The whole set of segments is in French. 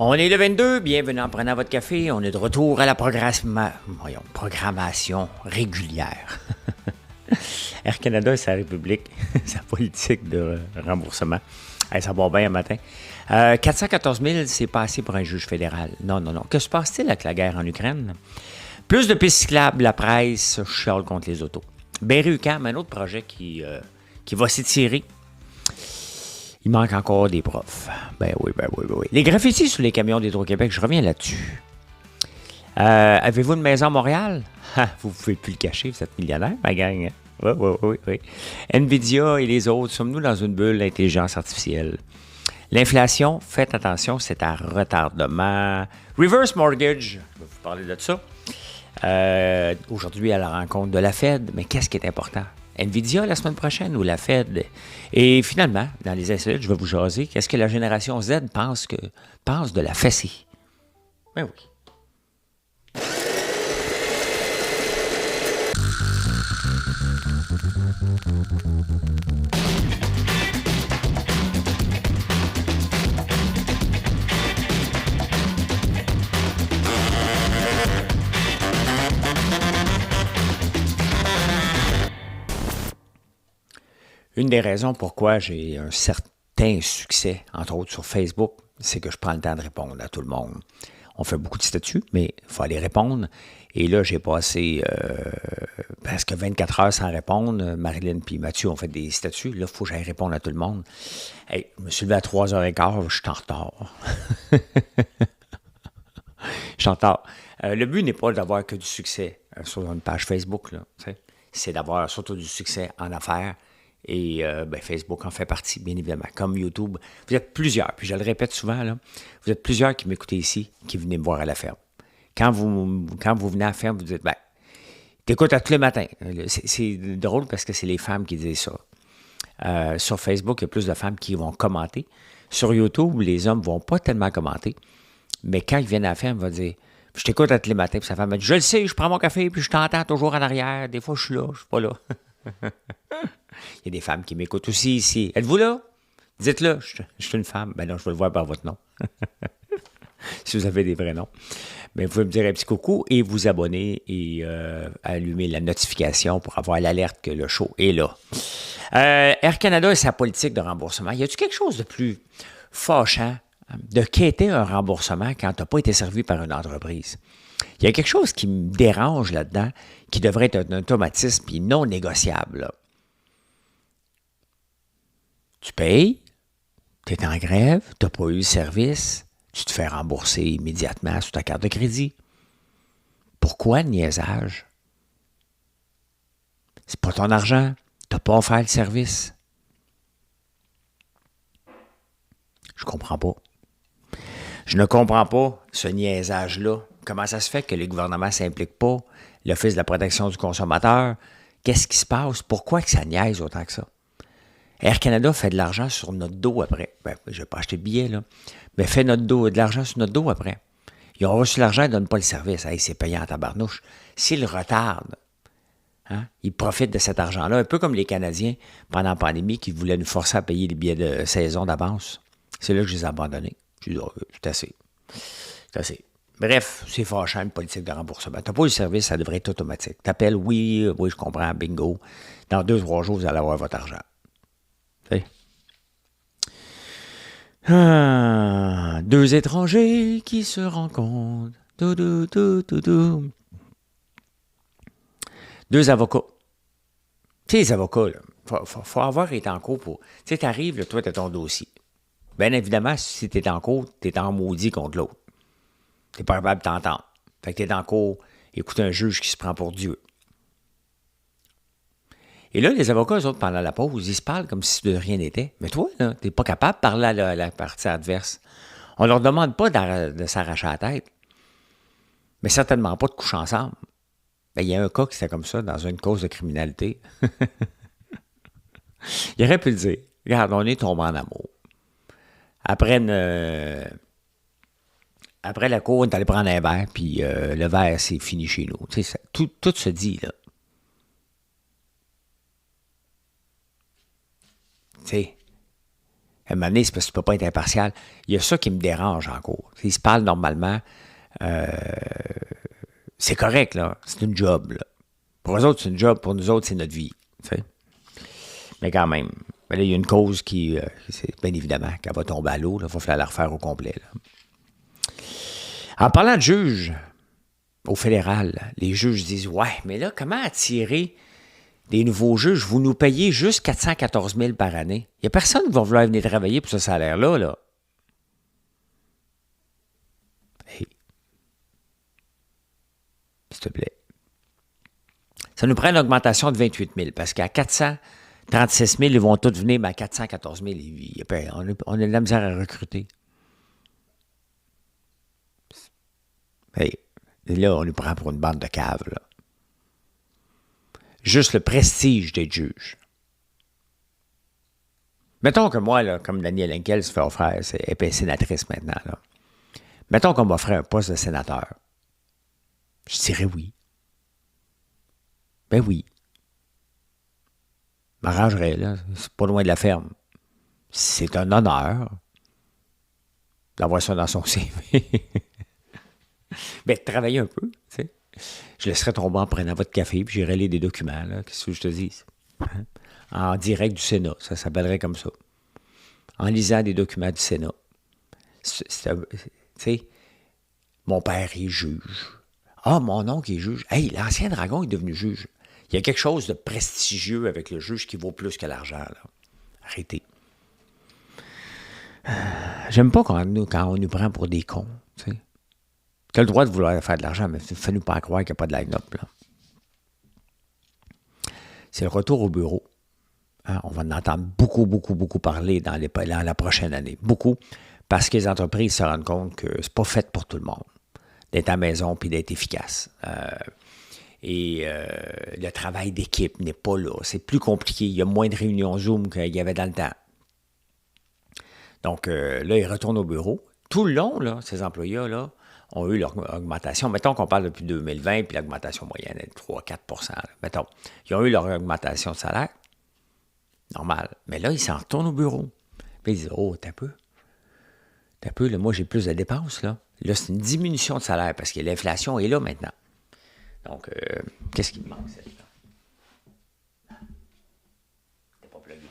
On est le 22, bienvenue en prenant votre café. On est de retour à la programmation régulière. Air Canada et sa République, sa politique de remboursement. Hey, ça va bien un matin. 414 000, c'est pas assez pour un juge fédéral. Non. Que se passe-t-il avec la guerre en Ukraine? Plus de pistes cyclables, la presse chiale contre les autos. Berry-UQAM, un autre projet qui va s'étirer. Il manque encore des profs. Ben oui. Les graffitis sur les camions d'Hydro-Québec, je reviens là-dessus. Avez-vous une maison à Montréal? Vous ne pouvez plus le cacher, vous êtes millionnaire, ma gang. Oui. Nvidia et les autres, sommes-nous dans une bulle d'intelligence artificielle? L'inflation, faites attention, c'est à retardement. Reverse mortgage, je vais vous parler de ça. Aujourd'hui, à la rencontre de la Fed, mais qu'est-ce qui est important? Nvidia la semaine prochaine ou la Fed? Et finalement, dans les insolites, je vais vous jaser. Qu'est-ce que la génération Z pense de la fessée? Ben oui. Une des raisons pourquoi j'ai un certain succès, entre autres sur Facebook, c'est que je prends le temps de répondre à tout le monde. On fait beaucoup de statuts, mais il faut aller répondre. Et là, j'ai passé presque 24 heures sans répondre. Marilyn et Mathieu ont fait des statuts. Là, il faut que j'aille répondre à tout le monde. Hey, je me suis levé à 3h15, je suis en retard. Je suis en retard. Le but n'est pas d'avoir que du succès sur une page Facebook, là, c'est d'avoir surtout du succès en affaires. Et Facebook en fait partie, bien évidemment, comme YouTube. Vous êtes plusieurs, puis je le répète souvent, là, vous êtes plusieurs qui m'écoutez ici, qui venez me voir à la ferme. Quand vous venez à la ferme, vous dites, t'écoutes à tous les matins. C'est drôle parce que c'est les femmes qui disent ça. Sur Facebook, il y a plus de femmes qui vont commenter. Sur YouTube, les hommes ne vont pas tellement commenter. Mais quand ils viennent à la ferme, ils vont dire, je t'écoute à tous les matins, puis sa femme va dire, je le sais, je prends mon café, puis je t'entends toujours en arrière. Des fois, je suis là, je suis pas là. Il y a des femmes qui m'écoutent aussi ici. Êtes-vous là? Dites-le, je suis une femme. Ben non, je vais le voir par votre nom. Si vous avez des vrais noms. Mais vous pouvez me dire un petit coucou et vous abonner et allumer la notification pour avoir l'alerte que le show est là. Air Canada et sa politique de remboursement. Y a-t-il quelque chose de plus fâchant de quêter un remboursement quand tu n'as pas été servi par une entreprise? Il y a quelque chose qui me dérange là-dedans, qui devrait être un automatisme et non négociable, là. Tu payes, tu es en grève, tu n'as pas eu le service, tu te fais rembourser immédiatement sur ta carte de crédit. Pourquoi le niaisage? C'est pas ton argent, tu n'as pas offert le service. Je comprends pas. Je ne comprends pas ce niaisage-là. Comment ça se fait que le gouvernement ne s'implique pas? L'Office de la protection du consommateur? Qu'est-ce qui se passe? Pourquoi que ça niaise autant que ça? Air Canada fait de l'argent sur notre dos après. Je n'ai pas acheté de billets, là. Mais fait de l'argent sur notre dos après. Ils ont reçu l'argent, ils ne donnent pas le service. Hey, c'est payant en tabarnouche. S'ils retardent, ils profitent de cet argent-là. Un peu comme les Canadiens, pendant la pandémie, qui voulaient nous forcer à payer les billets de saison d'avance. C'est là que je les ai abandonnés. Je dis, c'est assez. C'est assez. Bref, c'est fâchant, une politique de remboursement. Tu n'as pas eu le service, ça devrait être automatique. Tu appelles, oui, je comprends, bingo. Dans 2-3 jours, vous allez avoir votre argent. Deux étrangers qui se rencontrent. Deux avocats. Tu sais, les avocats, il faut avoir été en cours pour... Tu sais, tu arrives, toi, tu as ton dossier. Bien évidemment, si tu es en cours, tu es en maudit contre l'autre. Tu n'es pas capable de t'entendre. Fait que tu es en cours, écoute un juge qui se prend pour Dieu. Et là, les avocats, eux autres, pendant la pause, ils se parlent comme si de rien n'était. Mais toi, tu n'es pas capable de parler à la partie adverse. On ne leur demande pas de s'arracher la tête. Mais certainement pas de coucher ensemble. Il y a un cas qui était comme ça dans une cause de criminalité. Il aurait pu le dire. Regarde, on est tombé en amour. Après la cour, on est allé prendre un verre, puis le verre, c'est fini chez nous. Tu sais, tout se dit, là. Tu sais, À un moment donné, c'est parce que tu ne peux pas être impartial. Il y a ça qui me dérange en cours. S'ils se parlent normalement, c'est correct, là. C'est une job, là. Pour eux autres, c'est une job. Pour nous autres, c'est notre vie. T'sais. Mais quand même, là, il y a une cause qui, c'est bien évidemment, qu'elle va tomber à l'eau. Il va falloir la refaire au complet. Là. En parlant de juges, au fédéral, les juges disent « Ouais, mais là, comment attirer des nouveaux juges? Vous nous payez juste 414 000 par année. Il n'y a personne qui va vouloir venir travailler pour ce salaire-là. Là. » Hey. S'il te plaît. Ça nous prend une augmentation de 28 000 parce qu'à 436 000, ils vont tous venir, mais à 414 000, on a de la misère à recruter. Hey. Et là, on nous prend pour une bande de caves. Là. Juste le prestige des juges. Mettons que moi, là, comme Danielle Henkel se fait offrir, elle est sénatrice maintenant. Là. Mettons qu'on m'offrait un poste de sénateur. Je dirais oui. Ben oui. Je m'arrangerais, là. C'est pas loin de la ferme. C'est un honneur d'avoir ça dans son CV. Ben, travailler un peu, tu sais. Je laisserai tomber en prenant votre café, puis j'irai lire des documents, là. Qu'est-ce que je te dis? Hein? En direct du Sénat, ça s'appellerait comme ça. En lisant des documents du Sénat. Tu sais, mon père est juge. Ah, mon oncle est juge. Hey, l'ancien dragon est devenu juge. Il y a quelque chose de prestigieux avec le juge qui vaut plus que l'argent, là. Arrêtez. J'aime pas quand on nous prend pour des cons, tu sais. Tu as le droit de vouloir faire de l'argent, mais fais-nous pas croire qu'il n'y a pas de line-up, là. C'est le retour au bureau. Hein? On va en entendre beaucoup parler dans la prochaine année. Beaucoup, parce que les entreprises se rendent compte que c'est pas fait pour tout le monde d'être à la maison puis d'être efficace. Le travail d'équipe n'est pas là. C'est plus compliqué. Il y a moins de réunions Zoom qu'il y avait dans le temps. Donc, là, ils retournent au bureau. Tout le long, là, ces employés-là ont eu leur augmentation. Mettons qu'on parle depuis 2020, puis l'augmentation moyenne est de 3-4 %. Mettons, ils ont eu leur augmentation de salaire. Normal. Mais là, ils s'en retournent au bureau. Puis ils disent, oh, t'as un peu, là, moi, j'ai plus de dépenses, là. Là, c'est une diminution de salaire parce que l'inflation est là maintenant. Donc, qu'est-ce qui me manque, celle-là? T'es pas plugué.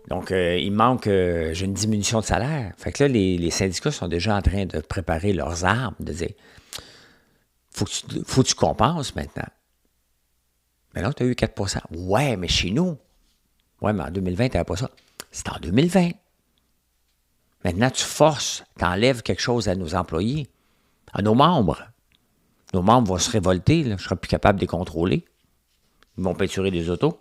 Donc, il manque, j'ai une diminution de salaire. Fait que là, les syndicats sont déjà en train de préparer leurs armes, de dire, faut que tu compenses maintenant. Mais là, tu as eu 4 %. Ouais, mais chez nous. Ouais, mais en 2020, tu n'avais pas ça. C'est en 2020. Maintenant, tu forces, tu enlèves quelque chose à nos employés, à nos membres. Nos membres vont se révolter, là. Je ne serai plus capable de les contrôler. Ils vont peinturer des autos.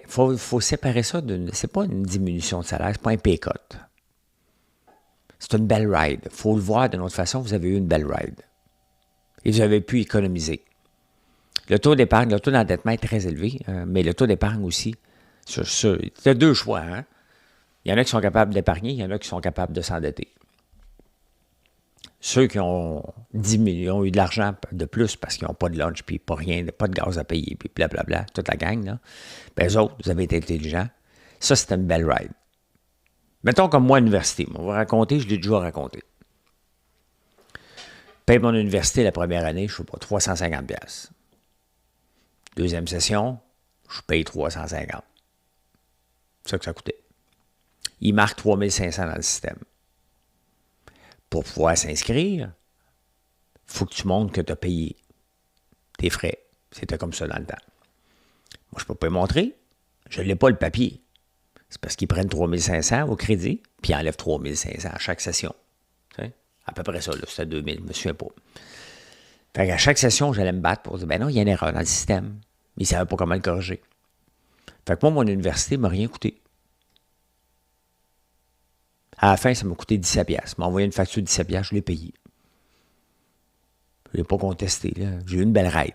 Faut séparer ça c'est pas une diminution de salaire, c'est pas un pay cut. C'est une belle ride. Il faut le voir d'une autre façon, vous avez eu une belle ride. Et vous avez pu économiser. Le taux d'épargne, le taux d'endettement est très élevé, mais le taux d'épargne aussi. Tu as deux choix. Hein? Il y en a qui sont capables d'épargner, il y en a qui sont capables de s'endetter. Ceux qui ont 10 millions, ont eu de l'argent de plus parce qu'ils n'ont pas de lunch, puis pas rien, pas de gaz à payer, puis blablabla, toute la gang, là. Ben, eux autres, vous avez été intelligents. Ça, c'est une belle ride. Mettons comme moi à l'université. On va raconter, je l'ai déjà raconté. Paye mon université la première année, je ne sais pas, 350 $. Deuxième session, je paye 350. C'est ça que ça coûtait. Il marque 3500 dans le système. Pour pouvoir s'inscrire, il faut que tu montres que tu as payé tes frais. C'était comme ça dans le temps. Moi, je ne peux pas le montrer. Je n'ai pas le papier. C'est parce qu'ils prennent 3500 au crédit, puis ils enlèvent 3500 à chaque session. T'sais? À peu près ça, là, c'était 2000, je ne me souviens pas. Fait qu'à chaque session, j'allais me battre pour dire, ben non, il y a une erreur dans le système. Ils ne savaient pas comment le corriger. Fait que moi, mon université ne m'a rien coûté. À la fin, ça m'a coûté 17 $. Ils m'ont envoyé une facture de 17 $, je l'ai payée. Je ne l'ai pas contesté, là. J'ai eu une belle ride.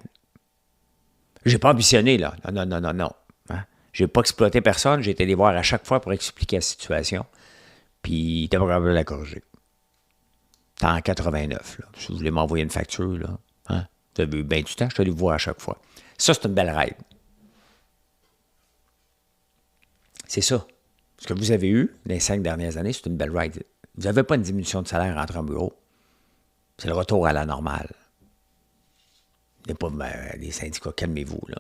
Je n'ai pas ambitionné, là. Non. Hein? Je n'ai pas exploité personne. J'ai été les voir à chaque fois pour expliquer la situation. Puis, ils n'étaient pas capables de la corriger. C'était en 89, là. Si vous voulez m'envoyer une facture, là. Hein? Vous avez eu bien du temps, je suis allé vous voir à chaque fois. Ça, c'est une belle ride. C'est ça. Ce que vous avez eu les 5 dernières années, c'est une belle ride. Vous n'avez pas une diminution de salaire entre en bureau. C'est le retour à la normale. Il n'y a pas des syndicats, calmez-vous, là.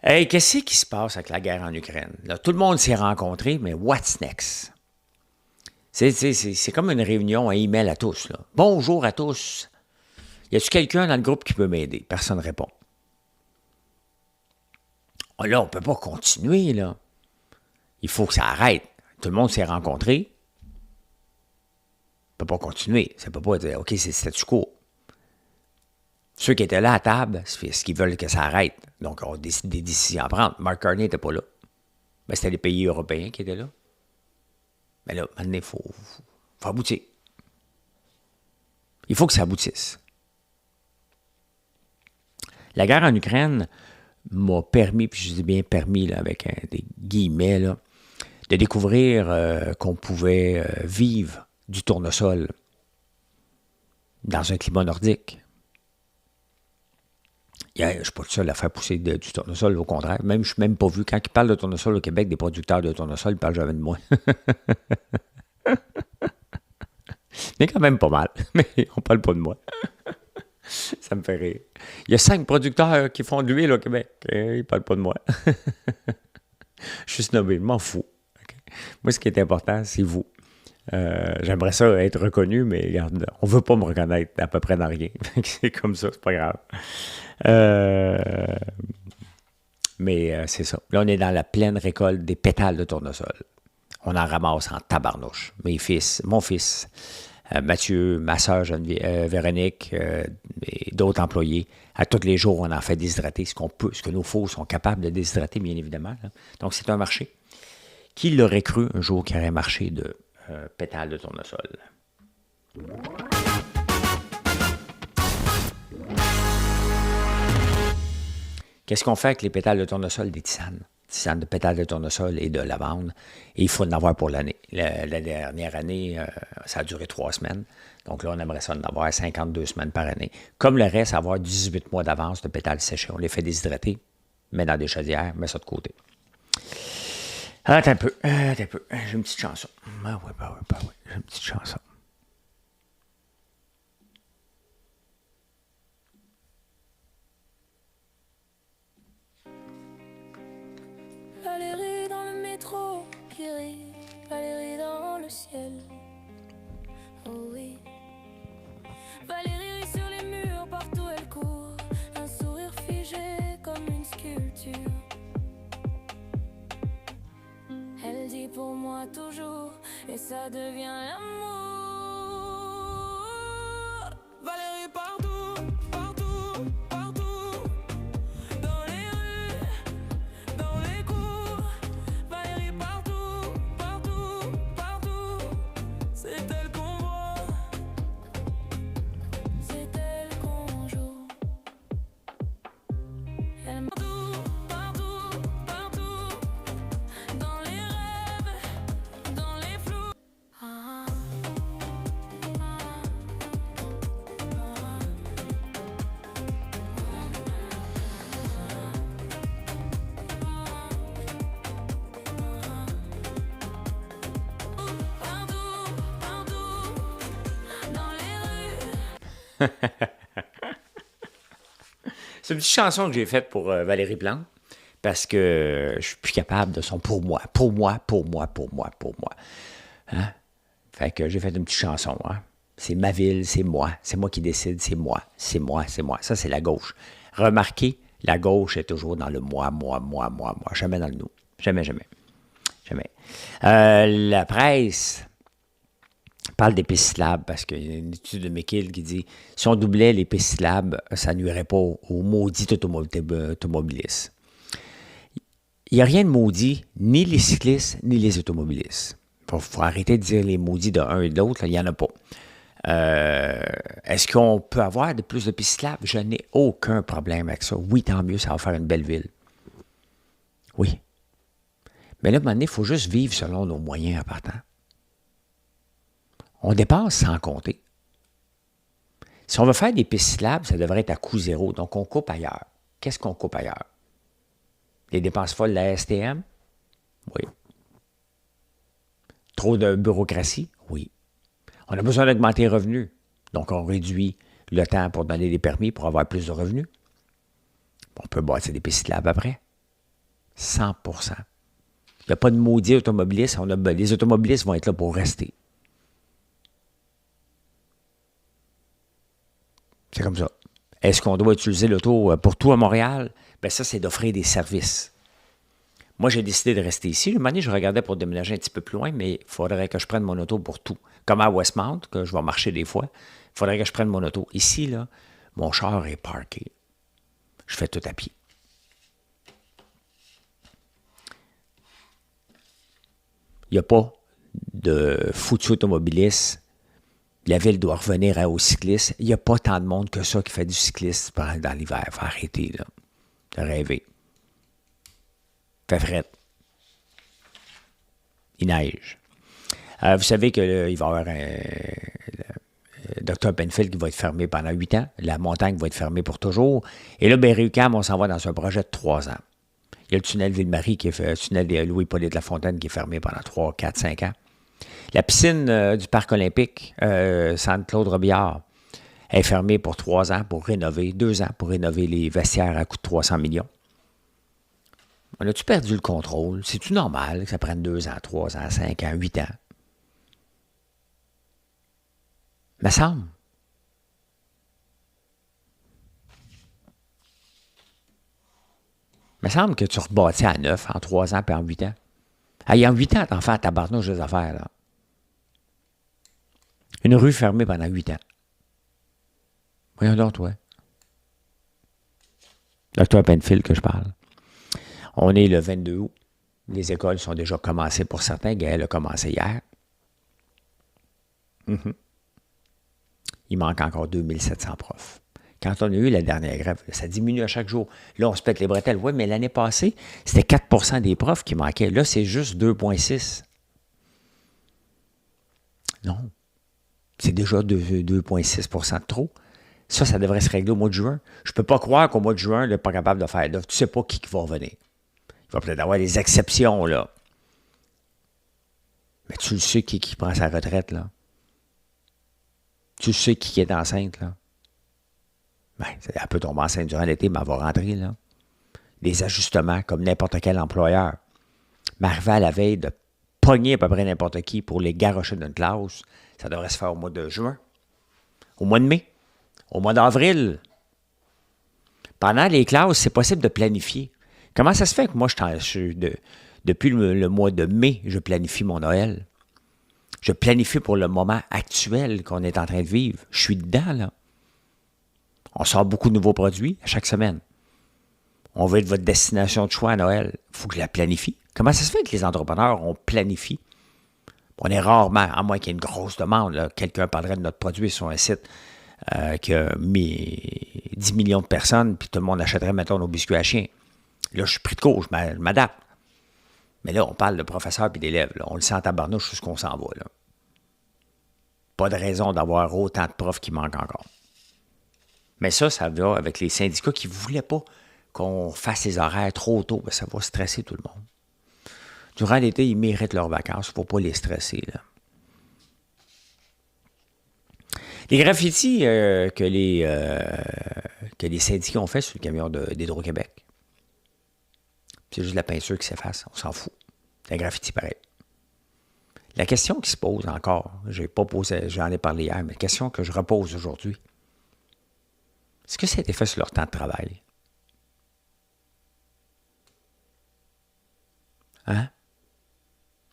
Hey, qu'est-ce qui se passe avec la guerre en Ukraine? Là, tout le monde s'est rencontré, mais what's next? C'est comme une réunion à email à tous, là. Bonjour à tous. Y a-t-il quelqu'un dans le groupe qui peut m'aider? Personne ne répond. Oh, là, on ne peut pas continuer, là. Il faut que ça arrête. Tout le monde s'est rencontré. On ne peut pas continuer. Ça ne peut pas dire, OK, c'est statu quo. Ceux qui étaient là à table, c'est ce qu'ils veulent que ça arrête. Donc, on décide des décisions à prendre. Mark Carney n'était pas là. Ben, c'était les pays européens qui étaient là. Mais là, maintenant, il faut aboutir. Il faut que ça aboutisse. La guerre en Ukraine m'a permis, puis je dis bien permis, là, avec des guillemets, là, de découvrir qu'on pouvait vivre du tournesol dans un climat nordique. Je ne suis pas le seul à faire pousser du tournesol, au contraire. Même, je ne suis même pas vu. Quand ils parlent de tournesol au Québec, des producteurs de tournesol, ils parlent jamais de moi. Mais quand même pas mal. Mais on ne parle pas de moi. Ça me fait rire. Il y a 5 producteurs qui font de l'huile au Québec. Ils ne parlent pas de moi. Je suis snobé, je m'en fous. Okay? Moi, ce qui est important, c'est vous. J'aimerais ça être reconnu, mais regarde, on ne veut pas me reconnaître à peu près dans rien. C'est comme ça, c'est pas grave. Mais c'est ça. Là, on est dans la pleine récolte des pétales de tournesol. On en ramasse en tabarnouche. Mon fils, Mathieu, ma soeur Véronique et d'autres employés, à tous les jours, on en fait déshydrater ce qu'on peut, ce que nos faux sont capables de déshydrater, bien évidemment. Là. Donc, c'est un marché. Qui l'aurait cru un jour qu'il y aurait un marché de pétales de tournesol? Qu'est-ce qu'on fait avec les pétales de tournesol? Des tisanes. Tisanes de pétales de tournesol et de lavande. Et il faut en avoir pour l'année. La dernière année, ça a duré 3 semaines. Donc là, on aimerait ça en avoir 52 semaines par année. Comme le reste, avoir 18 mois d'avance de pétales séchés. On les fait déshydrater, met dans des chaudières, met ça de côté. Attends un peu. J'ai une petite chanson. Ah oui. J'ai une petite chanson. Valérie dans le métro, qui rit, Valérie dans le ciel. Oh oui. Valérie rit sur les murs, partout elle court, un sourire figé comme une sculpture. Elle dit pour moi toujours, et ça devient l'amour. Valérie partout, partout, partout, dans les rues, dans les cours. Valérie partout, partout, partout, c'est elle qu'on voit, c'est elle qu'on joue. Elle partout, partout, partout, dans les rêves, dans les flous. Partout, partout, dans les rues. C'est une petite chanson que j'ai faite pour Valérie Plante, parce que je suis plus capable de son pour moi. Hein? Fait que j'ai fait une petite chanson. Hein? C'est ma ville, c'est moi qui décide, c'est moi. Ça, c'est la gauche. Remarquez, la gauche est toujours dans le moi. Jamais dans le nous. Jamais. La presse parle des pissyllabes, parce qu'il y a une étude de McGill qui dit si on doublait les pissyllabes, ça nuirait pas aux maudits automobilistes. Il n'y a rien de maudit, ni les cyclistes, ni les automobilistes. Il faut arrêter de dire les maudits de l'un et de l'autre, il n'y en a pas. Est-ce qu'on peut avoir de plus de pissyllabes? Je n'ai aucun problème avec ça. Oui, tant mieux, ça va faire une belle ville. Oui. Mais là, à un moment donné, il faut juste vivre selon nos moyens en partant. On dépense sans compter. Si on veut faire des pissyllabes, ça devrait être à coût zéro. Donc, on coupe ailleurs. qu'est-ce qu'on coupe ailleurs? Les dépenses folles de la STM? Oui. Trop de bureaucratie? Oui. On a besoin d'augmenter les revenus. Donc, on réduit le temps pour donner des permis pour avoir plus de revenus. On peut bâtir des pistes cyclables après. 100%. Il n'y a pas de maudits automobilistes. Les automobilistes vont être là pour rester. C'est comme ça. Est-ce qu'on doit utiliser l'auto pour tout à Montréal? Bien, ça, c'est d'offrir des services. Moi, j'ai décidé de rester ici. Le moment donné, je regardais pour déménager un petit peu plus loin, mais il faudrait que je prenne mon auto pour tout. Comme à Westmount, que je vais marcher des fois, il faudrait que je prenne mon auto. Ici, là, mon char est parké. Je fais tout à pied. Il n'y a pas de foutu automobiliste. La ville doit revenir aux cyclistes. Il n'y a pas tant de monde que ça qui fait du cyclisme dans l'hiver. Faut arrêter, là. De rêver. Fait fret. Il neige. Vous savez qu'il va y avoir le Dr Penfield qui va être fermé pendant 8 ans. La montagne va être fermée pour toujours. Et là, Berry-UQAM, on s'en va dans un projet de 3 ans. Il y a le tunnel Ville-Marie, le tunnel de Louis-Hippolyte Lafontaine qui est fermé pendant 3, 4, 5 ans. La piscine du Parc olympique, Sainte-Claude-Robillard, est fermée pour 3 ans pour rénover, 2 ans pour rénover les vestiaires à coût de 300 millions. On a-tu perdu le contrôle? C'est-tu normal que ça prenne 2 ans, 3 ans, 5 ans, 8 ans? Me semble. Me semble que tu rebâtis à 9 en 3 ans puis en 8 ans. Hey, en 8 ans, t'en fais à tabarnouche des affaires, là. Une rue fermée pendant 8 ans. Voyons donc, toi. Dr Penfield que je parle. On est le 22 août. Les écoles sont déjà commencées pour certains. Gaël a commencé hier. Il manque encore 2700 profs. Quand on a eu la dernière grève, ça diminue à chaque jour. Là, on se pète les bretelles. Oui, mais l'année passée, c'était 4 % des profs qui manquaient. Là, c'est juste 2,6. Non. C'est déjà 2,6 % de trop. Ça devrait se régler au mois de juin. Je ne peux pas croire qu'au mois de juin, il n'est pas capable de faire d'offre. Tu ne sais pas qui va revenir. Il va peut-être avoir des exceptions, là. Mais tu le sais qui prend sa retraite, là. Tu sais qui est enceinte, là. Ben, elle peut tomber enceinte durant l'été, mais elle va rentrer, là. Des ajustements, comme n'importe quel employeur. M'arriver à la veille de pogner à peu près n'importe qui pour les garrocher d'une classe, ça devrait se faire au mois de juin, au mois de mai, au mois d'avril. Pendant les classes, c'est possible de planifier. Comment ça se fait que moi, depuis le mois de mai, je planifie mon Noël? Je planifie pour le moment actuel qu'on est en train de vivre. Je suis dedans, là. On sort beaucoup de nouveaux produits à chaque semaine. On veut être votre destination de choix à Noël. Il faut que je la planifie. Comment ça se fait que les entrepreneurs, on planifie? On est rarement, à moins qu'il y ait une grosse demande, là, quelqu'un parlerait de notre produit sur un site qui a mis 10 millions de personnes, puis tout le monde achèterait, mettons, nos biscuits à chien. Là, je suis pris de court, je m'adapte. Mais là, on parle de professeurs et d'élèves. Là. On le sent en tabarnouche sur ce qu'on s'en va. Là. Pas de raison d'avoir autant de profs qui manquent encore. Mais ça va avec les syndicats qui ne voulaient pas qu'on fasse les horaires trop tôt. Bien, ça va stresser tout le monde. Durant l'été, ils méritent leurs vacances. Il ne faut pas les stresser. Là. Les graffitis que les syndicats ont fait sur le camion d'Hydro-Québec, c'est juste la peinture qui s'efface. On s'en fout. C'est un graffiti pareil. La question qui se pose encore, j'en ai parlé hier, mais la question que je repose aujourd'hui, est-ce que ça a été fait sur leur temps de travail? Hein?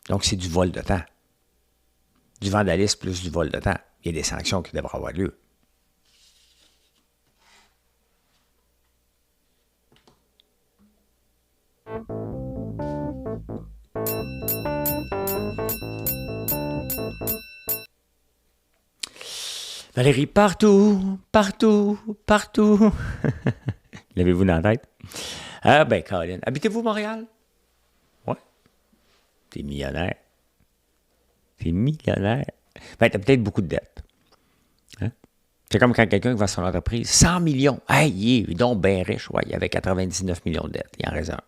Donc, c'est du vol de temps. Du vandalisme plus du vol de temps. Il y a des sanctions qui devraient avoir lieu. Valérie, partout, partout, partout. L'avez-vous dans la tête? Ah ben, Colin. Habitez-vous Montréal? Ouais. T'es millionnaire. T'es millionnaire. Ben, t'as peut-être beaucoup de dettes. Hein? C'est comme quand quelqu'un qui va à son entreprise, 100 millions. Hey, il est donc bien riche. Ouais, il y avait 99 millions de dettes. Il en reste un.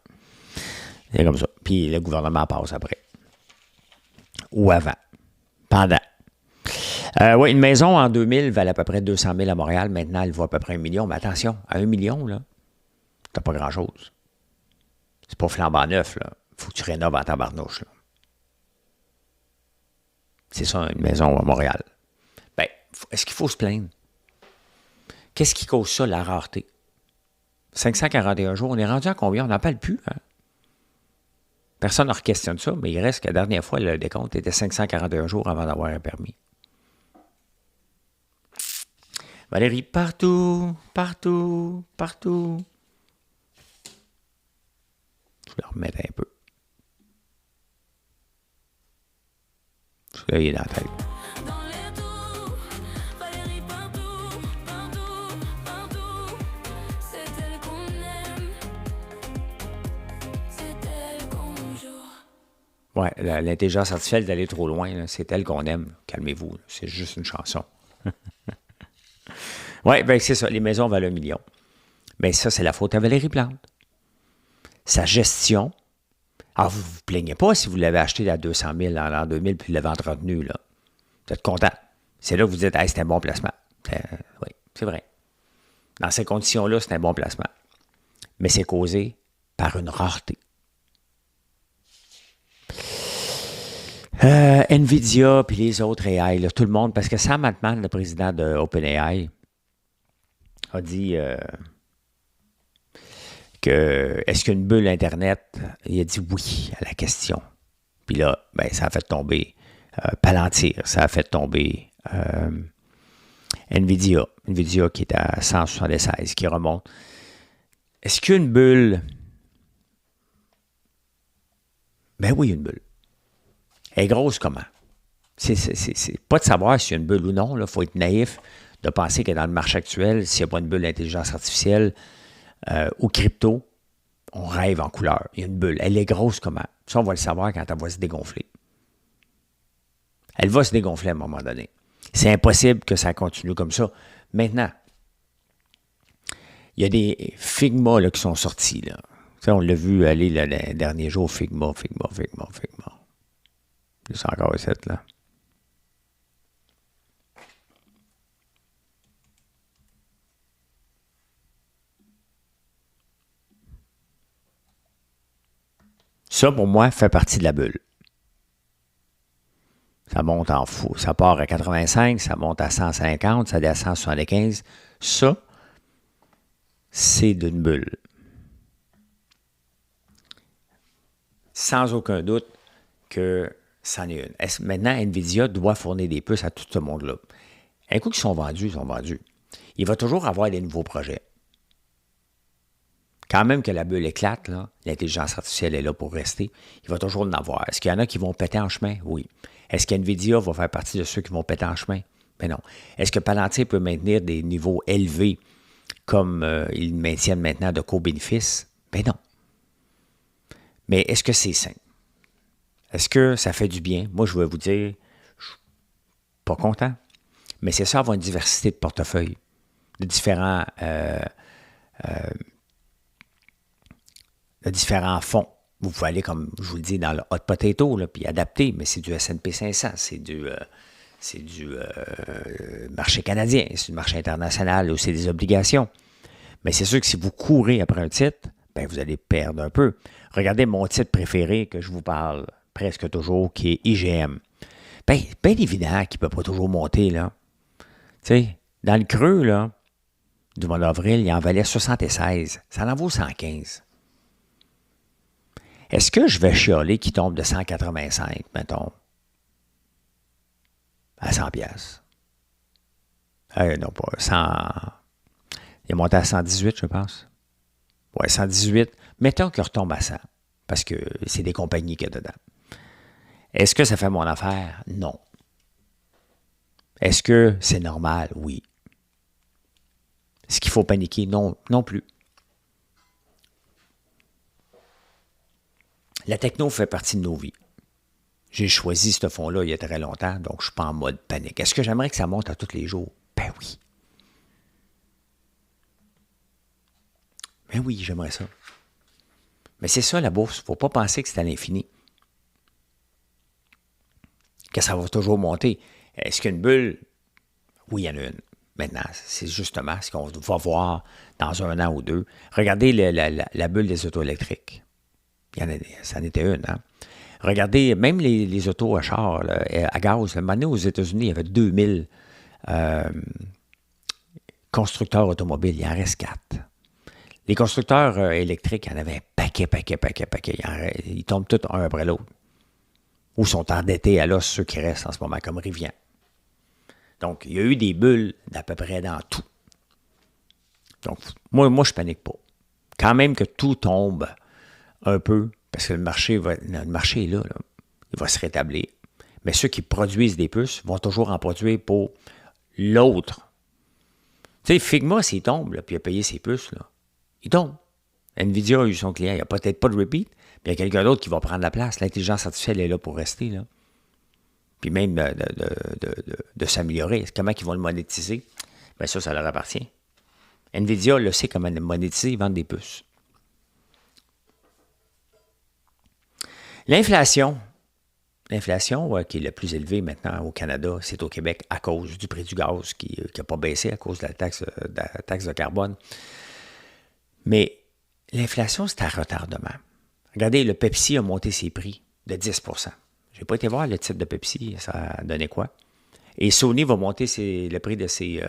C'est comme ça. Puis le gouvernement passe après. Ou avant. Pendant. Oui, une maison en 2000 valait à peu près 200 000 à Montréal. Maintenant, elle vaut à peu près 1 million. Mais attention, à 1 million, là, t'as pas grand-chose. C'est pas flambant neuf, là. Faut que tu rénoves en tabarnouche, là. C'est ça, une maison à Montréal. Ben, est-ce qu'il faut se plaindre? Qu'est-ce qui cause ça, la rareté? 541 jours, on est rendu à combien? On n'en parle plus, hein? Personne ne questionne ça, mais il reste que la dernière fois, le décompte était 541 jours avant d'avoir un permis. Valérie, partout, partout, partout. Je vais le remettre un peu. Parce que là, il est dans la tête. Ouais, l'intelligence artificielle d'aller trop loin, là, c'est elle qu'on aime. Calmez-vous, là, c'est juste une chanson. Oui, bien c'est ça, les maisons valent 1 million. Bien ça, c'est la faute à Valérie Plante. Sa gestion. Alors, vous ne vous plaignez pas si vous l'avez acheté à 200 000 en l'an 2000 puis vous l'avez entretenu, là. Vous êtes content. C'est là que vous dites, hey, c'est un bon placement. Oui, c'est vrai. Dans ces conditions-là, c'est un bon placement. Mais c'est causé par une rareté. Nvidia puis les autres AI, là, tout le monde, parce que Sam Altman, le président de OpenAI, a dit que est-ce qu'il y a une bulle Internet? Il a dit oui à la question. Puis là, ben, ça a fait tomber Palantir, ça a fait tomber Nvidia qui est à 176, qui remonte. Est-ce qu'il y a une bulle? Ben oui, il y a une bulle. Elle est grosse comment? C'est pas de savoir s'il y a une bulle ou non. Il faut être naïf de penser que dans le marché actuel, s'il n'y a pas une bulle d'intelligence artificielle ou crypto, on rêve en couleur. Il y a une bulle. Elle est grosse comment? Ça, on va le savoir quand elle va se dégonfler. Elle va se dégonfler à un moment donné. C'est impossible que ça continue comme ça. Maintenant, il y a des Figma là, qui sont sortis. Là. Ça, on l'a vu aller là, les derniers jours. Figma. C'est encore cette là. Ça, pour moi, fait partie de la bulle. Ça monte en fou. Ça part à 85, ça monte à 150, ça descend à 175. Ça, c'est d'une bulle. Sans aucun doute que c'en est une. Maintenant, Nvidia doit fournir des puces à tout ce monde-là. Un coup qu'ils sont vendus, ils sont vendus. Il va toujours avoir des nouveaux projets. Quand même que la bulle éclate, là, l'intelligence artificielle est là pour rester. Il va toujours en avoir. Est-ce qu'il y en a qui vont péter en chemin? Oui. Est-ce qu'NVIDIA va faire partie de ceux qui vont péter en chemin? Ben non. Est-ce que Palantir peut maintenir des niveaux élevés comme ils maintiennent maintenant de co-bénéfices? Ben non. Mais est-ce que c'est sain? Est-ce que ça fait du bien? Moi, je vais vous dire, je suis pas content. Mais c'est ça, avoir une diversité de portefeuilles, de différents fonds. Vous pouvez aller, comme je vous le dis, dans le hot potato, là, puis adapter, mais c'est du S&P 500, c'est du marché canadien, c'est du marché international, ou c'est des obligations. Mais c'est sûr que si vous courez après un titre, ben vous allez perdre un peu. Regardez mon titre préféré que je vous parle presque toujours, qui est IGM. Bien évident qu'il ne peut pas toujours monter, là. Tu sais, dans le creux, là, du mois d'avril, il en valait 76. Ça en vaut 115. Est-ce que je vais chialer qui tombe de 185, mettons, à 100 piastres? Non, pas 100. Il est monté à 118, je pense. Ouais, 118. Mettons qu'il retombe à 100, parce que c'est des compagnies qu'il y a dedans. Est-ce que ça fait mon affaire? Non. Est-ce que c'est normal? Oui. Est-ce qu'il faut paniquer? Non, non plus. La techno fait partie de nos vies. J'ai choisi ce fonds-là il y a très longtemps, donc je ne suis pas en mode panique. Est-ce que j'aimerais que ça monte à tous les jours? Ben oui. Ben oui, j'aimerais ça. Mais c'est ça, la bourse. Il ne faut pas penser que c'est à l'infini. Que ça va toujours monter. Est-ce qu'il y a une bulle? Oui, il y en a une. Maintenant, c'est justement ce qu'on va voir dans 1 an ou 2. Regardez la bulle des autos électriques. Ça en était une, hein? Regardez, même les autos à char, là, à gaz, un moment donné, aux États-Unis, il y avait 2000 constructeurs automobiles. Il en reste 4. Les constructeurs électriques, il y en avait un paquet. Ils tombent tous un après l'autre. Ou sont endettés à l'os, ceux qui restent en ce moment, comme Rivian. Donc, il y a eu des bulles d'à peu près dans tout. Donc, moi je ne panique pas. Quand même que tout tombe un peu, parce que le marché est là, il va se rétablir. Mais ceux qui produisent des puces vont toujours en produire pour l'autre. Tu sais, Figma, s'il tombe, là, puis il a payé ses puces, là, il tombe. Nvidia a eu son client, il n'y a peut-être pas de repeat, puis il y a quelqu'un d'autre qui va prendre la place. L'intelligence artificielle est là pour rester, là. Puis même de s'améliorer. Comment ils vont le monétiser? Bien ça leur appartient. Nvidia le sait comment le monétiser, ils vendent des puces. L'inflation, qui est la plus élevée maintenant au Canada, c'est au Québec à cause du prix du gaz qui n'a pas baissé à cause de la taxe de carbone. Mais l'inflation, c'est à retardement. Regardez, le Pepsi a monté ses prix de 10 %. Je n'ai pas été voir le titre de Pepsi, ça a donné quoi. Et Sony va monter le prix de ses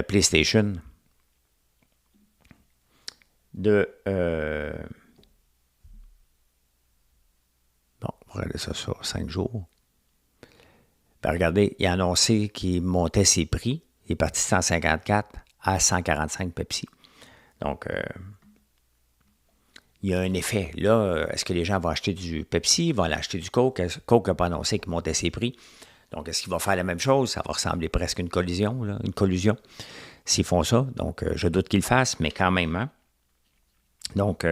PlayStation de... bon, on va regarder ça sur 5 jours. Ben, regardez, il a annoncé qu'il montait ses prix. Il est parti de 154 à 145 Pepsi. Donc, il y a un effet. Là, est-ce que les gens vont acheter du Pepsi, vont acheter du Coke? Coke n'a pas annoncé qu'il montait ses prix. Donc, est-ce qu'il va faire la même chose? Ça va ressembler presque à une collision, là, une collusion, s'ils font ça. Donc, je doute qu'ils le fassent, mais quand même. Hein? Donc,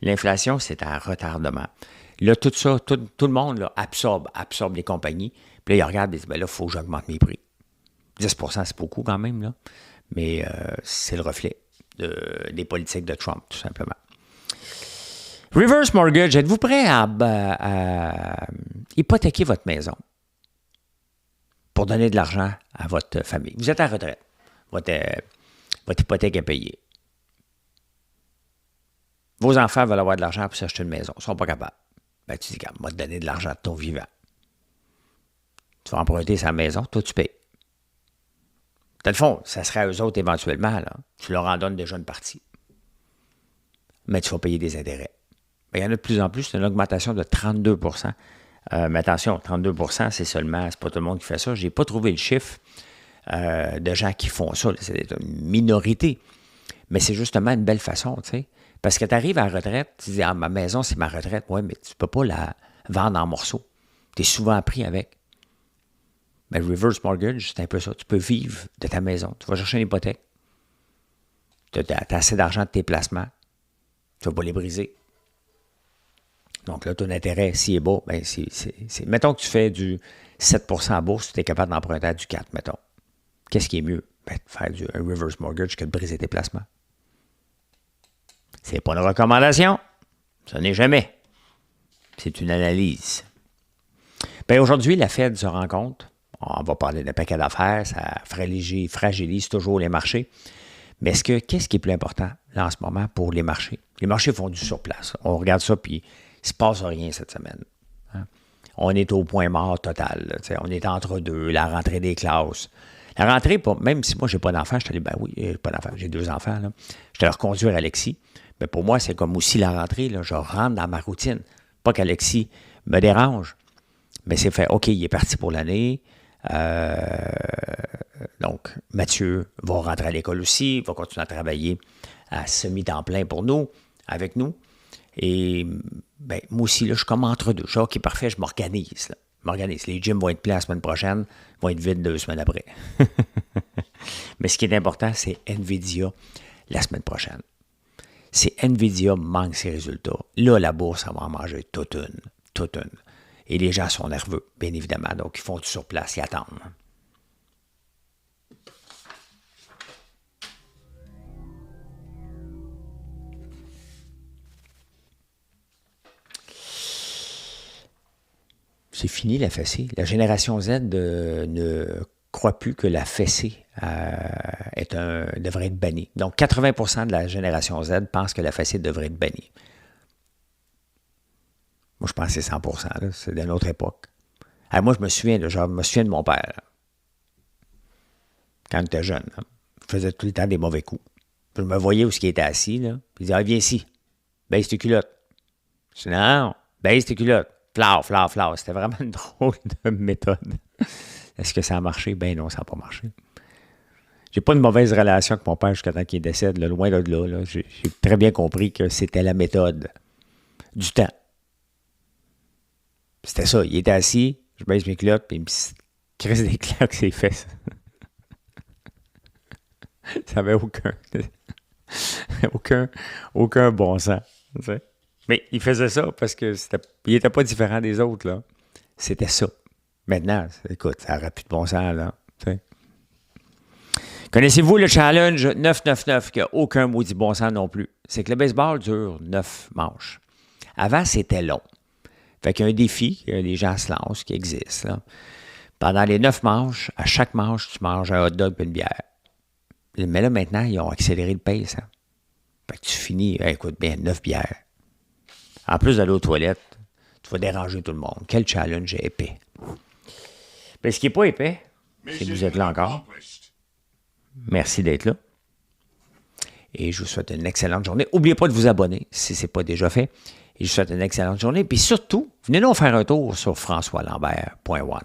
l'inflation, c'est à retardement. Là, tout ça, tout le monde là, absorbe les compagnies. Puis là, ils regardent et disent, ben là, il faut que j'augmente mes prix. 10 % c'est beaucoup quand même, là. Mais c'est le reflet des politiques de Trump, tout simplement. Reverse mortgage, êtes-vous prêt à hypothéquer votre maison pour donner de l'argent à votre famille? Vous êtes à la retraite. Votre hypothèque est payée. Vos enfants veulent avoir de l'argent pour s'acheter une maison. Ils ne sont pas capables. Ben, tu dis, moi, te donner de l'argent de ton vivant. Tu vas emprunter sa maison, toi, tu payes. Dans le fond, ça serait à eux autres éventuellement. Là. Tu leur en donnes déjà une partie. Mais tu vas payer des intérêts. Ben, il y en a de plus en plus. C'est une augmentation de 32 %. Mais attention, 32 %, c'est pas tout le monde qui fait ça. Je n'ai pas trouvé le chiffre de gens qui font ça. C'est une minorité. Mais c'est justement une belle façon, tu sais. Parce que tu arrives à la retraite, tu dis, ma maison, c'est ma retraite. Oui, mais tu ne peux pas la vendre en morceaux. Tu es souvent pris avec. Mais le reverse mortgage, c'est un peu ça. Tu peux vivre de ta maison. Tu vas chercher une hypothèque. Tu as assez d'argent de tes placements. Tu ne vas pas les briser. Donc là, ton intérêt, s'il est bas, ben mettons que tu fais du 7 % en bourse, tu es capable d'emprunter à du 4, mettons. Qu'est-ce qui est mieux? Ben, faire un reverse mortgage que de briser tes placements. C'est pas une recommandation. Ce n'est jamais. C'est une analyse. Bien, aujourd'hui, la Fed se rend compte. On va parler d'un paquet d'affaires. Ça fragilise toujours les marchés. Mais qu'est-ce qui est plus important là en ce moment pour les marchés? Les marchés font du surplace. On regarde ça, puis il ne se passe rien cette semaine. Hein? On est au point mort total. Là, on est entre deux, la rentrée des classes. La rentrée, même si moi, je n'ai pas d'enfants, je suis allé, ben oui, pas d'enfants, j'ai 2 enfants. Là. Je suis allé reconduire Alexis. Mais pour moi, c'est comme aussi la rentrée. Là, je rentre dans ma routine. Pas qu'Alexis me dérange. Mais c'est fait, OK, il est parti pour l'année. Donc, Mathieu va rentrer à l'école aussi, va continuer à travailler à semi-temps plein pour nous, avec nous. Et ben, moi aussi, là, je suis comme entre deux. Je suis OK, parfait, je m'organise. Là. Les gyms vont être pleins la semaine prochaine, vont être vides 2 semaines après. Mais ce qui est important, c'est Nvidia la semaine prochaine. Si Nvidia manque ses résultats, là, la bourse, ça va en manger toute une. Et les gens sont nerveux, bien évidemment. Donc, ils font tout sur place, ils attendent. C'est fini la fessée. La génération Z ne croit plus que la fessée devrait être bannie. Donc, 80% de la génération Z pense que la fessée devrait être bannie. Moi, je pense que c'est 100%. Là. C'est d'une autre époque. Alors, moi, je me souviens de mon père. Là. Quand j'étais jeune, là, je faisais tout le temps des mauvais coups. Je me voyais où il était assis. Là, puis il disait, viens ici. Baisse tes culottes. Je dis, non, baisse tes culottes. Flour. C'était vraiment une drôle de méthode. Est-ce que ça a marché? Ben non, ça n'a pas marché. J'ai pas une mauvaise relation avec mon père jusqu'à temps qu'il décède, là, loin de là. Là. J'ai très bien compris que c'était la méthode du temps. C'était ça. Il était assis, je baisse mes culottes, puis il me crisse des claques ses fesses. Ça n'avait aucun bon sens. Tu sais. Mais il faisait ça parce que il n'était pas différent des autres. Là. C'était ça. Maintenant, écoute, ça n'aurait plus de bon sens. Là. Tu sais. Connaissez-vous le challenge 999 qui n'a aucun maudit bon sens non plus? C'est que le baseball dure 9 manches. Avant, c'était long. Fait qu'il y a un défi que les gens se lancent, qui existe. Là. Pendant les 9 manches, à chaque manche, tu manges un hot dog et une bière. Mais là, maintenant, ils ont accéléré le pace. Hein. Fait que tu finis, écoute bien, 9 bières. En plus d'aller aux toilettes, tu vas déranger tout le monde. Quel challenge épais. Mais ce qui n'est pas épais, c'est que vous êtes là encore. Merci d'être là. Et je vous souhaite une excellente journée. N'oubliez pas de vous abonner si ce n'est pas déjà fait. Et je vous souhaite une excellente journée. Puis surtout, venez nous faire un tour sur françoislambert.one.